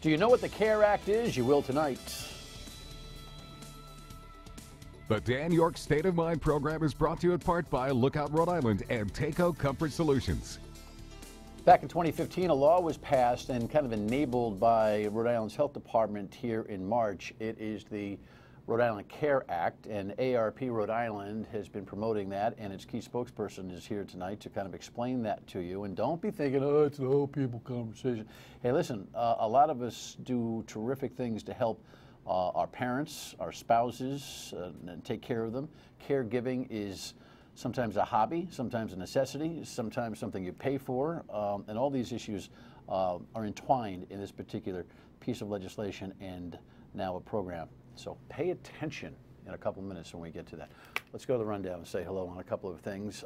Do you know what the CARE Act is? You will tonight. The Dan York State of Mind program is brought to you in part by Lookout Rhode Island and Takeo Comfort Solutions. Back in 2015, a law was passed and kind of enabled by Rhode Island's health department here in March. It is the Rhode Island CARE Act, and AARP Rhode Island has been promoting that, and its key spokesperson is here tonight to kind of explain that to you. And don't be thinking, oh, it's an old people conversation. Hey, listen, a lot of us do terrific things to help our parents, our spouses, and take care of them. Caregiving is sometimes a hobby, sometimes a necessity, sometimes something you pay for, and all these issues are entwined in this particular piece of legislation and now a program. So pay attention in a couple of minutes when we get to that. Let's go to the rundown and say hello on a couple of things.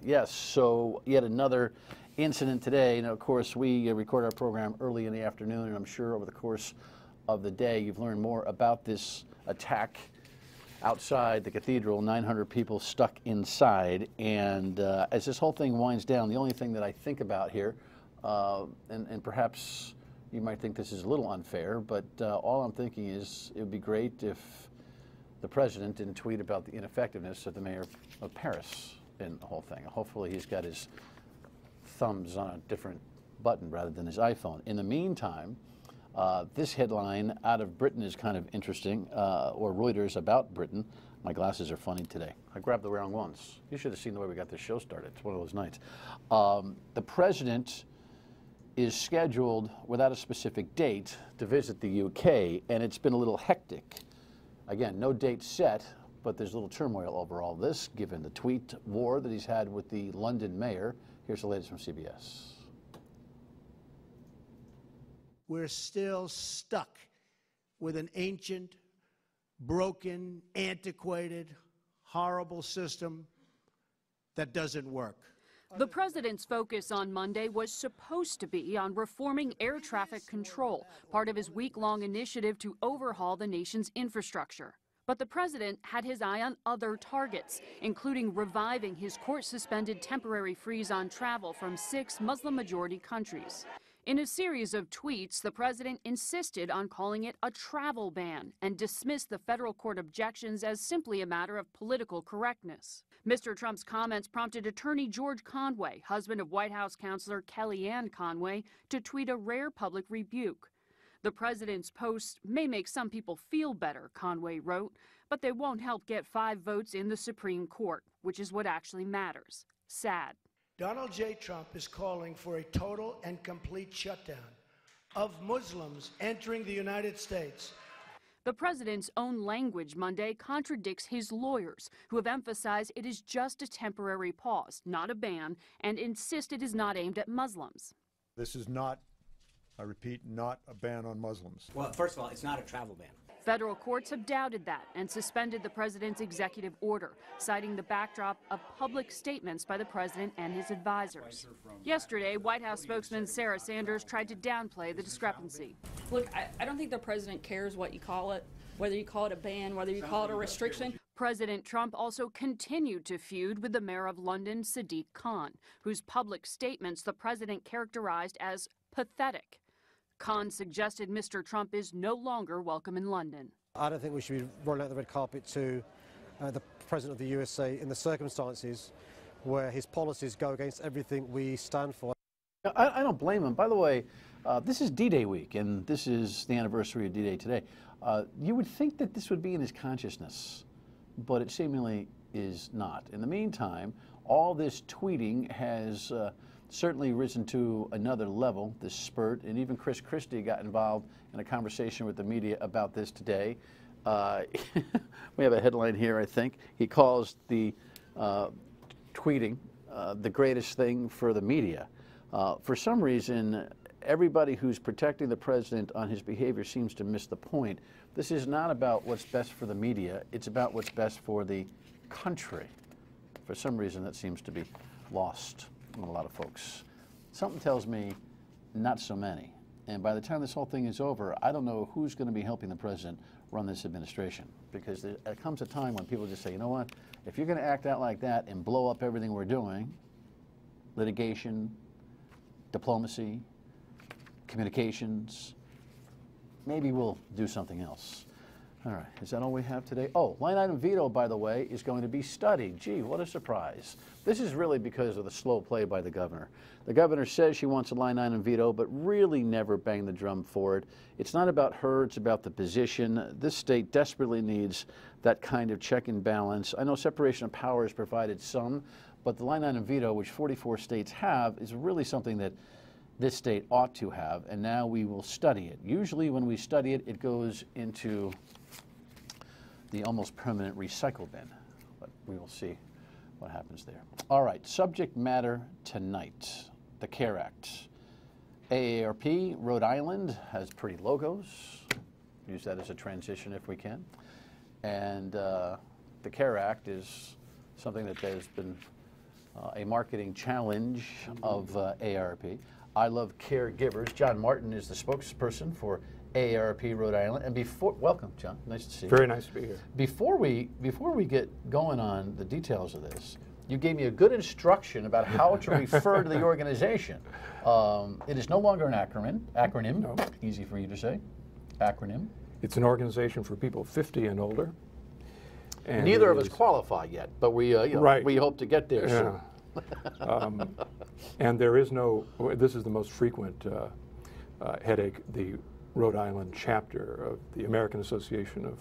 Yes, so yet another incident today. And of course, we record our program early in the afternoon, and I'm sure over the course of the day you've learned more about this attack outside the cathedral, 900 people stuck inside. And as this whole thing winds down, the only thing that I think about here, and perhaps you might think this is a little unfair, but all I'm thinking is it would be great if the president didn't tweet about the ineffectiveness of the mayor of Paris in the whole thing. Hopefully he's got his thumbs on a different button rather than his iPhone. In the meantime, this headline out of Britain is kind of interesting, or Reuters about Britain. My glasses are funny today. I grabbed the wrong ones. You should have seen the way we got this show started. It's one of those nights. The president is scheduled without a specific date to visit the UK, and it's been a little hectic. Again, no date set, but there's a little turmoil over all this, given the tweet war that he's had with the London mayor. Here's the latest from CBS. We're still stuck with an ancient, broken, antiquated, horrible system that doesn't work. The president's focus on Monday was supposed to be on reforming air traffic control, part of his week-long initiative to overhaul the nation's infrastructure. But the president had his eye on other targets, including reviving his court-suspended temporary freeze on travel from 6 Muslim-majority countries. In a series of tweets, the president insisted on calling it a travel ban and dismissed the federal court objections as simply a matter of political correctness. Mr. Trump's comments prompted attorney George Conway, husband of White House counselor Kellyanne Conway, to tweet a rare public rebuke. The president's posts may make some people feel better, Conway wrote, but they won't help get 5 votes in the Supreme Court, which is what actually matters. Sad. Donald J. Trump is calling for a total and complete shutdown of Muslims entering the United States. The president's own language Monday contradicts his lawyers, who have emphasized it is just a temporary pause, not a ban, and insist it is not aimed at Muslims. This is not, I repeat, not a ban on Muslims. Well, first of all, it's not a travel ban. Federal courts have doubted that and suspended the president's executive order, citing the backdrop of public statements by the president and his advisors. Yesterday, White House spokesman Sarah Sanders tried to downplay the discrepancy. Look, I don't think the president cares what you call it, whether you call it a ban, whether you call it a restriction. President Trump also continued to feud with the mayor of London, Sadiq Khan, whose public statements the president characterized as pathetic. Khan suggested Mr. Trump is no longer welcome in London. I don't think we should be rolling out the red carpet to the President of the USA in the circumstances where his policies go against everything we stand for. I don't blame him. By the way, this is D-Day week, and this is the anniversary of D-Day today. You would think that this would be in his consciousness, but it seemingly is not. In the meantime, all this tweeting has certainly risen to another level, this spurt, and even Christie got involved in a conversation with the media about this today. We have a headline here, I think. He calls the tweeting the greatest thing for the media. For some reason, everybody who's protecting the president on his behavior seems to miss the point. This is not about what's best for the media. It's about what's best for the country. For some reason, that seems to be lost on a lot of folks. Something tells me not so many. And by the time this whole thing is over, I don't know who's going to be helping the president run this administration. Because there comes a time when people just say, you know what, if you're going to act out like that and blow up everything we're doing, litigation, diplomacy, communications, maybe we'll do something else. All right, is that all we have today? Oh, line item veto, by the way, is going to be studied. Gee, what a surprise. This is really because of the slow play by the governor. The governor says she wants a line item veto, but really never banged the drum for it. It's not about her, it's about the position. This state desperately needs that kind of check and balance. I know separation of powers provided some, but the line item veto, which 44 states have, is really something that this state ought to have, and now we will study it. Usually when we study it, it goes into the almost permanent recycle bin, but we will see what happens there. All right, subject matter tonight, the CARE Act. AARP Rhode Island has pretty logos. Use that as a transition if we can. And the CARE Act is something that has been a marketing challenge of AARP. I love caregivers. John Martin is the spokesperson for AARP Rhode Island. And welcome, John. Nice to see you. Very nice to be here. Before we get going on the details of this, you gave me a good instruction about how to refer to the organization. It is no longer an acronym. No. Easy for you to say. Acronym. It's an organization for people 50 and older. And neither of us qualify yet, but we right. we hope to get there soon. And there is no. This is the most frequent headache. The Rhode Island chapter of the American Association of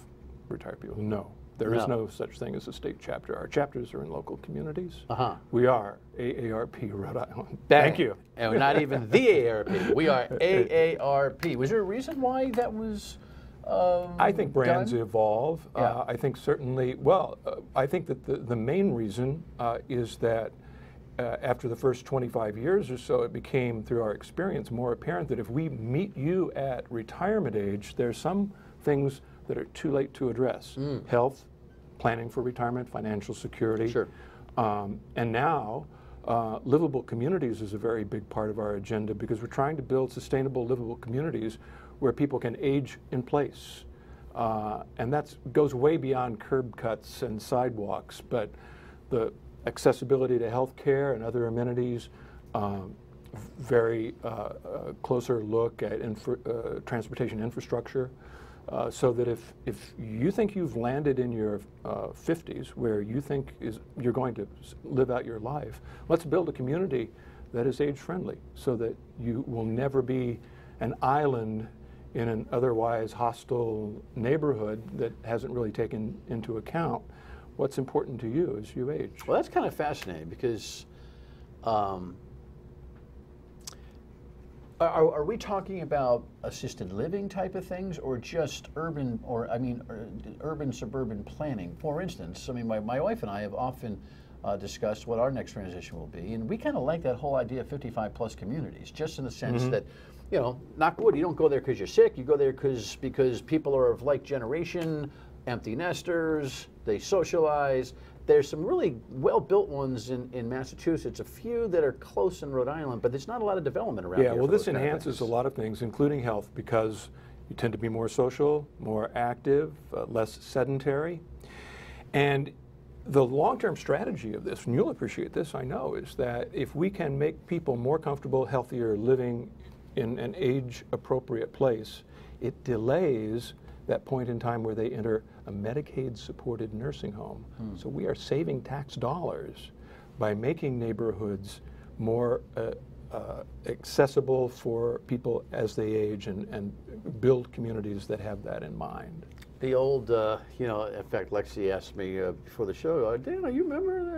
Retired People. No, there is no such thing as a state chapter. Our chapters are in local communities. We are AARP Rhode Island. Thank you. And we're not even the AARP. We are AARP. Was there a reason why that was I think brands done? Evolve. Yeah. I think certainly, well, I think that the main reason is that after the first 25 years or so, it became, through our experience, more apparent that if we meet you at retirement age, there's some things that are too late to address. Health, planning for retirement, financial security. Sure. And now, livable communities is a very big part of our agenda because we're trying to build sustainable livable communities where people can age in place. And that goes way beyond curb cuts and sidewalks, but the accessibility to health care and other amenities, very closer look at transportation infrastructure, so that if you think you've landed in your 50s where you think you're going to live out your life, let's build a community that is age-friendly so that you will never be an island in an otherwise hostile neighborhood that hasn't really taken into account what's important to you as you age. Well, that's kind of fascinating because are we talking about assisted living type of things or just urban, urban suburban planning? For instance, I mean, my wife and I have often discussed what our next transition will be, and we kind of like that whole idea of 55 plus communities, just in the sense that, you know, knock wood, you don't go there because you're sick, you go there because people are of like generation, empty nesters, they socialize. There's some really well-built ones in Massachusetts, a few that are close in Rhode Island, but there's not a lot of development around here. Yeah, well, this enhances a lot of things, including health, because you tend to be more social, more active, less sedentary. And the long-term strategy of this, and you'll appreciate this, I know, is that if we can make people more comfortable, healthier, living in an age-appropriate place, it delays that point in time where they enter a Medicaid-supported nursing home. So we are saving tax dollars by making neighborhoods more accessible for people as they age and build communities that have that in mind. The old, in fact, Lexi asked me before the show, Dan, you remember the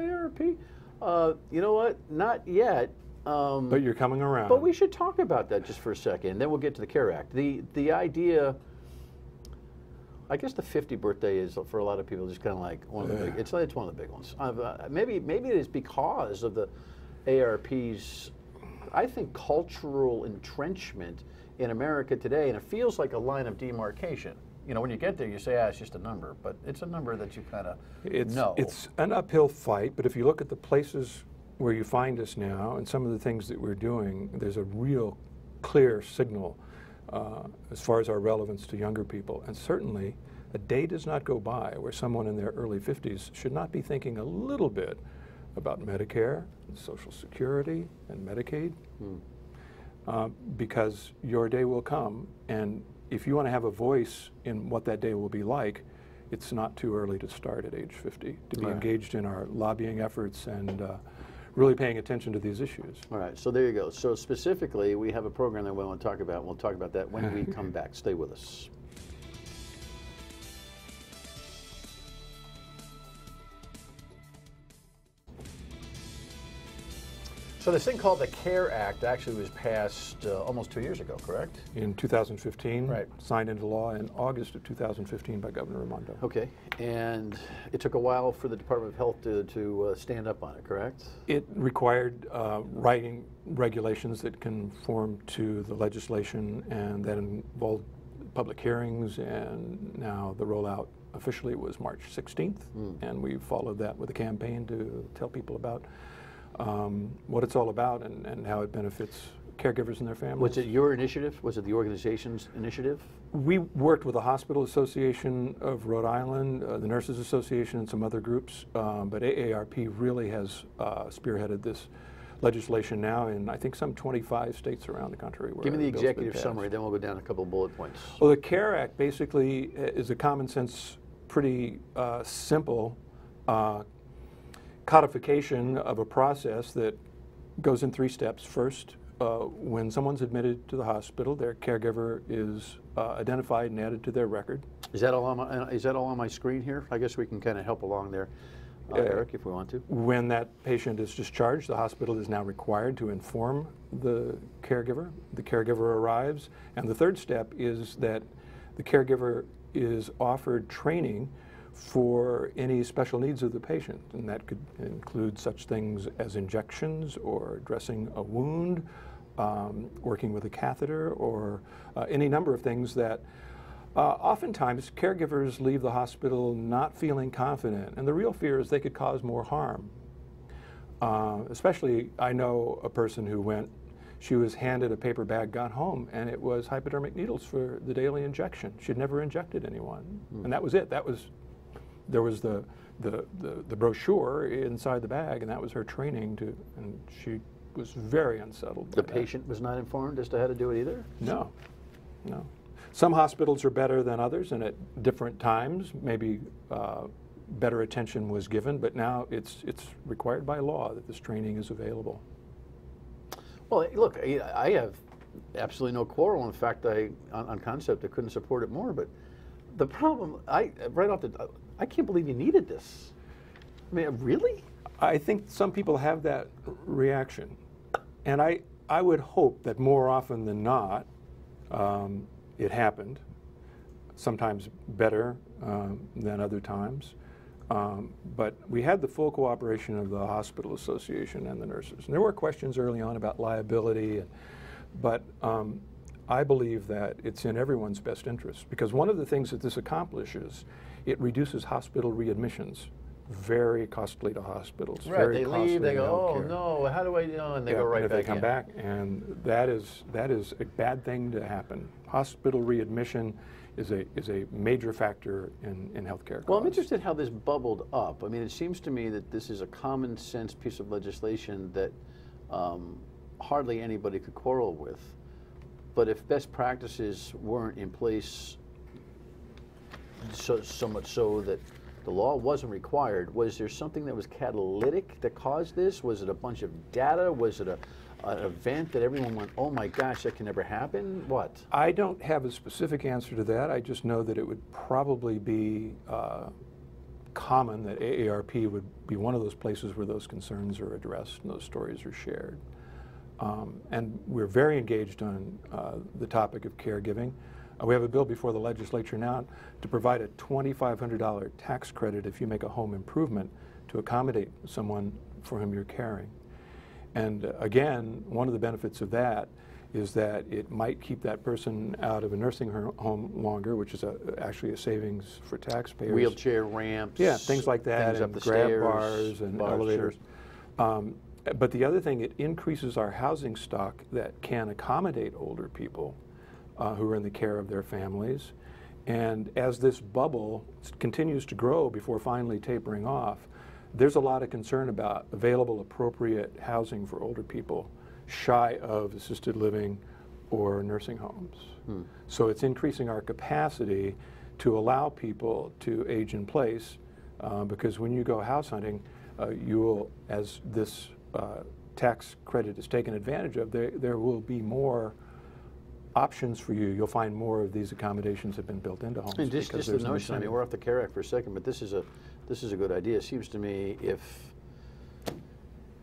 AARP? You know what? Not yet. But you're coming around. But we should talk about that just for a second, and then we'll get to the CARE Act. The idea, I guess the 50th birthday is, for a lot of people, just kind of like one of the big, it's one of the big ones. Maybe it is because of the AARP's, I think, cultural entrenchment in America today, and it feels like a line of demarcation. You know, when you get there, you say, it's just a number, but it's a number that you kind of know. It's an uphill fight, but if you look at the places where you find us now and some of the things that we're doing, there's a real clear signal as far as our relevance to younger people. And certainly, a day does not go by where someone in their early 50s should not be thinking a little bit about Medicare, and Social Security, and Medicaid, because your day will come, and if you want to have a voice in what that day will be like, it's not too early to start at age 50, to be engaged in our lobbying efforts and really paying attention to these issues. All right, so there you go. So specifically, we have a program that we want to talk about. We'll talk about that when we come back. Stay with us. So this thing called the CARE Act actually was passed almost 2 years ago, correct? In 2015, right. Signed into law in August of 2015 by Governor Raimondo. Okay, and it took a while for the Department of Health to stand up on it, correct? It required writing regulations that conform to the legislation, and that involved public hearings, and now the rollout officially was March 16th, and we followed that with a campaign to tell people about what it's all about and how it benefits caregivers and their families. Was it your initiative? Was it the organization's initiative? We worked with the Hospital Association of Rhode Island, the Nurses Association, and some other groups, but AARP really has spearheaded this legislation now in, I think, some 25 states around the country. Give me the executive summary, then we'll go down a couple of bullet points. Well, the CARE Act basically is a common sense, pretty simple codification of a process that goes in 3 steps. First, when someone's admitted to the hospital, their caregiver is identified and added to their record. Is that all on my screen here? I guess we can kind of help along there, Eric, if we want to. When that patient is discharged, the hospital is now required to inform the caregiver. The caregiver arrives, and the third step is that the caregiver is offered training for any special needs of the patient, and that could include such things as injections or dressing a wound, working with a catheter, or any number of things that oftentimes caregivers leave the hospital not feeling confident, and the real fear is they could cause more harm. Especially, I know a person who went, she was handed a paper bag, got home, and it was hypodermic needles for the daily injection. She'd never injected anyone, and that was it. There was the brochure inside the bag, and that was her training and she was very unsettled. The patient was not informed as to how to do it either? No, no. Some hospitals are better than others, and at different times, maybe better attention was given, but now it's required by law that this training is available. Well, look, I have absolutely no quarrel. In fact, on concept, I couldn't support it more, but the problem, I can't believe you needed this. I mean, really? I think some people have that reaction. And I would hope that more often than not, it happened. Sometimes better than other times. But we had the full cooperation of the Hospital Association and the nurses. And there were questions early on about liability, but I believe that it's in everyone's best interest, because one of the things that this accomplishes, it reduces hospital readmissions. Very costly to hospitals. Right, very they leave, they go, oh no, how do I, and they go right back in. They come back, and that is a bad thing to happen. Hospital readmission is a major factor in healthcare costs. Well, I'm interested how this bubbled up. I mean, it seems to me that this is a common sense piece of legislation that hardly anybody could quarrel with. But if best practices weren't in place, so much so that the law wasn't required, was there something that was catalytic that caused this? Was it a bunch of data? Was it an event that everyone went, oh my gosh, that can never happen? What? I don't have a specific answer to that. I just know that it would probably be common that AARP would be one of those places where those concerns are addressed and those stories are shared. And we're very engaged on the topic of caregiving. We have a bill before the legislature now to provide a $2,500 tax credit if you make a home improvement to accommodate someone for whom you're caring. And again, one of the benefits of that is that it might keep that person out of a nursing home longer, which is actually a savings for taxpayers. Wheelchair ramps. Yeah, things like that, things and up the grab stairs, bars and elevators. Sure. But the other thing, it increases our housing stock that can accommodate older people who are in the care of their families. And as this bubble continues to grow before finally tapering off, there's a lot of concern about available appropriate housing for older people, shy of assisted living or nursing homes. So it's increasing our capacity to allow people to age in place, because when you go house hunting, you will, as this tax credit is taken advantage of, there will be more options for you. You'll find more of these accommodations have been built into homes. And just the notion, I mean, we're off the CARE Act for a second, but this is a good idea. It seems to me if,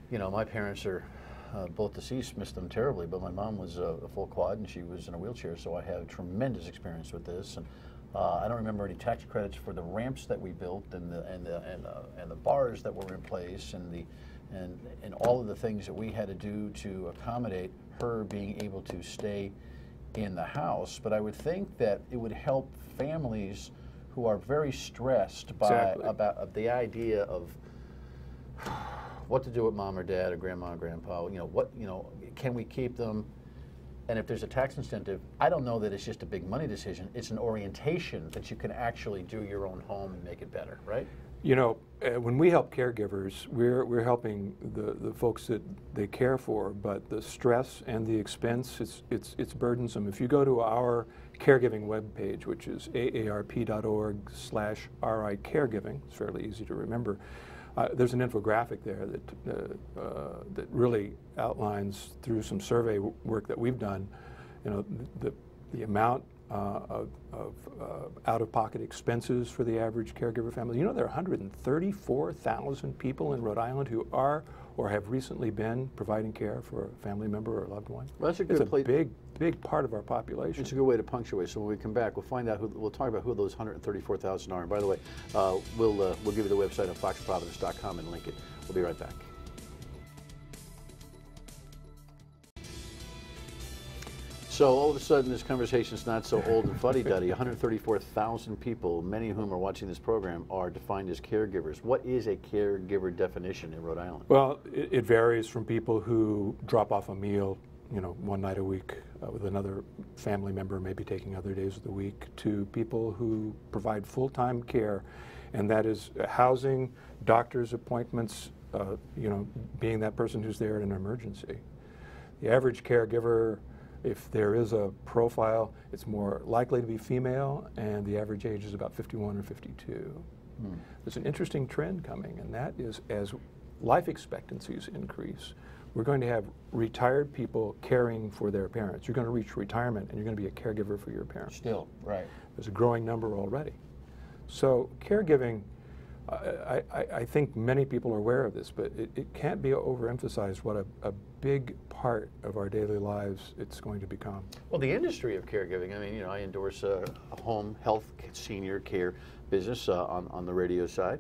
you know, my parents are both deceased, missed them terribly, but my mom was a full quad and she was in a wheelchair, so I have tremendous experience with this. And I don't remember any tax credits for the ramps that we built and the bars that were in place and all of the things that we had to do to accommodate her being able to stay in the house. But I would think that it would help families who are very stressed by about the idea of what to do with mom or dad or grandma or grandpa. You know, can we keep them? And if there's a tax incentive, I don't know that it's just a big money decision. It's an orientation that you can actually do your own home and make it better, right? You know, when we help caregivers, we're helping the folks that they care for, but the stress and the expense, it's burdensome. If you go to our caregiving webpage, which is aarp.org/RI caregiving, it's fairly easy to remember. There's an infographic there that really outlines, through some survey work that we've done, you know, the amount of out-of-pocket expenses for the average caregiver family. You know, there are 134,000 people in Rhode Island who are or have recently been providing care for a family member or a loved one. Well, that's a good big part of our population. It's a good way to punctuate. So when we come back, we'll find out we'll talk about who those 134,000 are. And by the way, we'll give you the website on foxprovidence.com and link it. We'll be right back. So all of a sudden, this conversation's not so old and fuddy-duddy. 134,000 people, many of whom are watching this program, are defined as caregivers. What is a caregiver definition in Rhode Island? Well, it varies from people who drop off a meal, you know, one night a week with another family member, maybe taking other days of the week, to people who provide full-time care, and that is housing, doctor's appointments, you know, being that person who's there in an emergency. The average caregiver, if there is a profile, it's more likely to be female, and the average age is about 51 or 52. There's an interesting trend coming, and that is as life expectancies increase, we're going to have retired people caring for their parents. You're going to reach retirement, and you're going to be a caregiver for your parents. Still, right. There's a growing number already. So caregiving, I think many people are aware of this, but it can't be overemphasized what a big part of our daily lives it's going to become. Well, the industry of caregiving, I mean, you know, I endorse a home health senior care business on the radio side.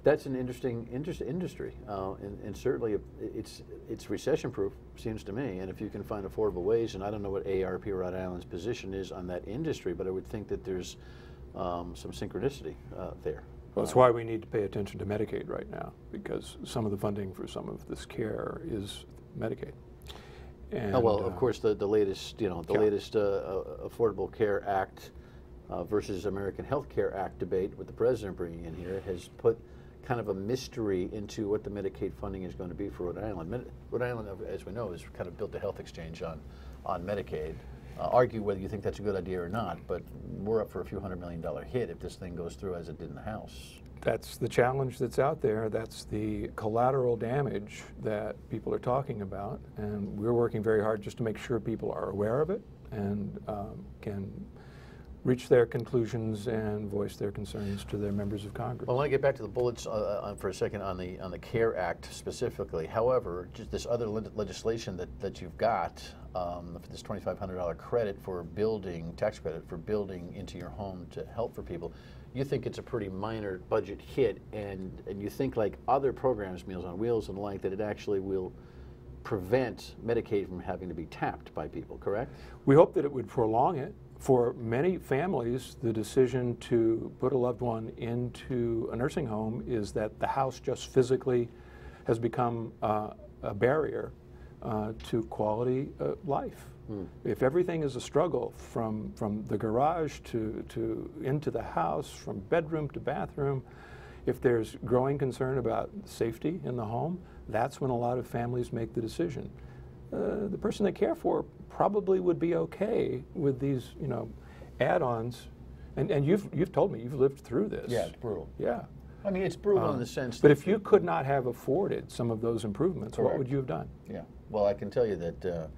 That's an interesting industry, and certainly it's recession-proof, seems to me. And if you can find affordable ways, and I don't know what AARP Rhode Island's position is on that industry, but I would think that there's some synchronicity there. Well, that's why we need to pay attention to Medicaid right now, because some of the funding for some of this care is Medicaid. And, of course, the latest, you know, latest Affordable Care Act versus American Health Care Act debate with the president bringing in here has put kind of a mystery into what the Medicaid funding is going to be for Rhode Island. Rhode Island, as we know, has kind of built a health exchange on Medicaid. Argue whether you think that's a good idea or not, but we're up for a few $100 million hit if this thing goes through as it did in the House. That's the challenge that's out there. That's the collateral damage that people are talking about, and we're working very hard just to make sure people are aware of it and can reach their conclusions and voice their concerns to their members of Congress. Well, I want to get back to the bullets for a second on the CARE Act specifically. However, just this other legislation that you've got, this $2,500 credit for building, tax credit for building into your home to help for people, you think it's a pretty minor budget hit, and you think, like other programs, Meals on Wheels and the like, that it actually will prevent Medicaid from having to be tapped by people, correct? We hope that it would prolong it. For many families, the decision to put a loved one into a nursing home is that the house just physically has become a barrier to quality life. If everything is a struggle from the garage to into the house, from bedroom to bathroom, if there's growing concern about safety in the home, that's when a lot of families make the decision. the person they care for probably would be okay with these, you know, add-ons. And you've told me you've lived through this. Yeah, it's brutal. Yeah. I mean, it's brutal in the sense But that if you could not have afforded some of those improvements, what would you have done? Yeah. Well, I can tell you that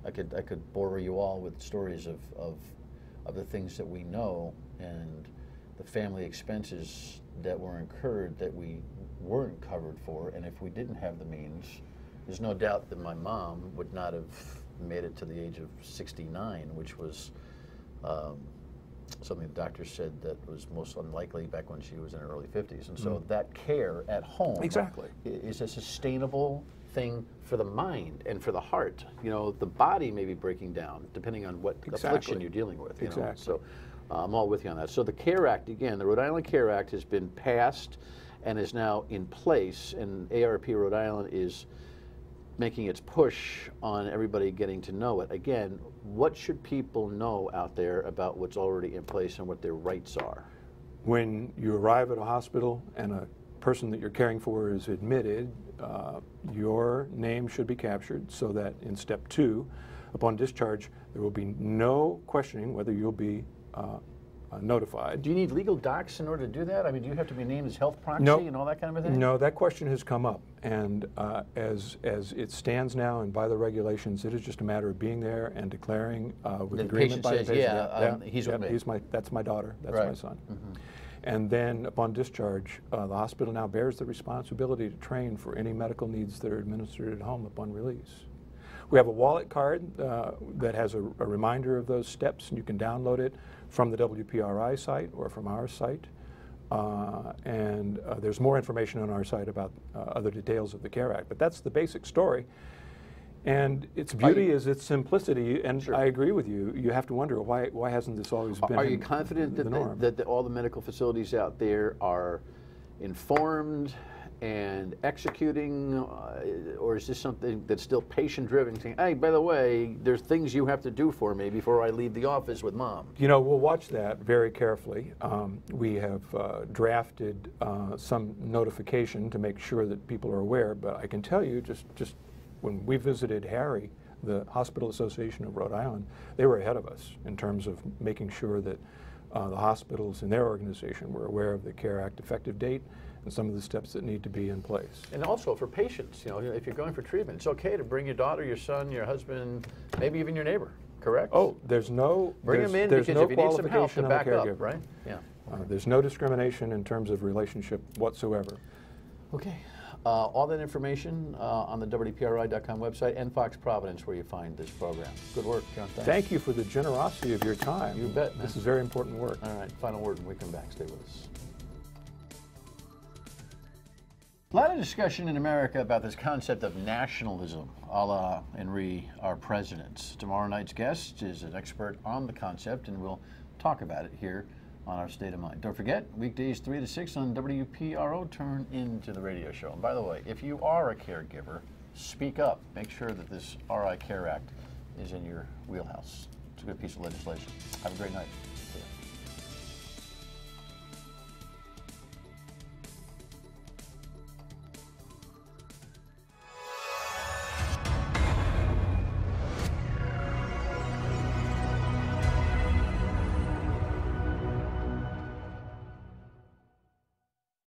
I could bore you all with stories of the things that we know and the family expenses that were incurred that we weren't covered for. And if we didn't have the means, there's no doubt that my mom would not have made it to the age of 69, which was something the doctor said that was most unlikely back when she was in her early 50s. And so that care at home is a sustainable thing for the mind and for the heart. You know, the body may be breaking down depending on what affliction you're dealing with. You know? So I'm all with you on that. So the CARE Act, again, the Rhode Island CARE Act has been passed and is now in place, and AARP Rhode Island is making its push on everybody getting to know it. Again, what should people know out there about what's already in place and what their rights are? When you arrive at a hospital and a person that you're caring for is admitted, your name should be captured so that in step 2, upon discharge, there will be no questioning whether you'll be notified. Do you need legal docs in order to do that? I mean, do you have to be named as health proxy and all that kind of a thing? No, that question has come up, and as it stands now and by the regulations, it is just a matter of being there and declaring with agreement by the patient. He's with me. That's my daughter. That's my son. And then upon discharge, the hospital now bears the responsibility to train for any medical needs that are administered at home upon release. We have a wallet card that has a reminder of those steps, and you can download it from the WPRI site or from our site. And there's more information on our site about other details of the CARE Act. But that's the basic story. And its beauty is its simplicity, and I agree with you. You have to wonder, why hasn't this always been Are you confident that all the medical facilities out there are informed and executing, or is this something that's still patient-driven, saying, hey, by the way, there's things you have to do for me before I leave the office with Mom? You know, we'll watch that very carefully. We have drafted some notification to make sure that people are aware, but I can tell you, just when we visited Harry, the Hospital Association of Rhode Island, they were ahead of us in terms of making sure that the hospitals in their organization were aware of the CARE Act effective date and some of the steps that need to be in place. And also for patients, you know, if you're going for treatment, it's okay to bring your daughter, your son, your husband, maybe even your neighbor, correct? Oh, there's no bring them in because if you need some help to back up, right? Yeah. There's no discrimination in terms of relationship whatsoever. Okay. All that information on the WPRI.com website and Fox Providence, where you find this program. Good work, John. Thanks. Thank you for the generosity of your time. You bet, man. This is very important work. All right, final word when we come back. Stay with us. A lot of discussion in America about this concept of nationalism, a la Henry, our presidents. Tomorrow night's guest is an expert on the concept, and we'll talk about it here on our State of Mind. Don't forget, weekdays 3 to 6 on WPRO, turn into the radio show. And by the way, if you are a caregiver, speak up. Make sure that this RI CARE Act is in your wheelhouse. It's a good piece of legislation. Have a great night. See ya.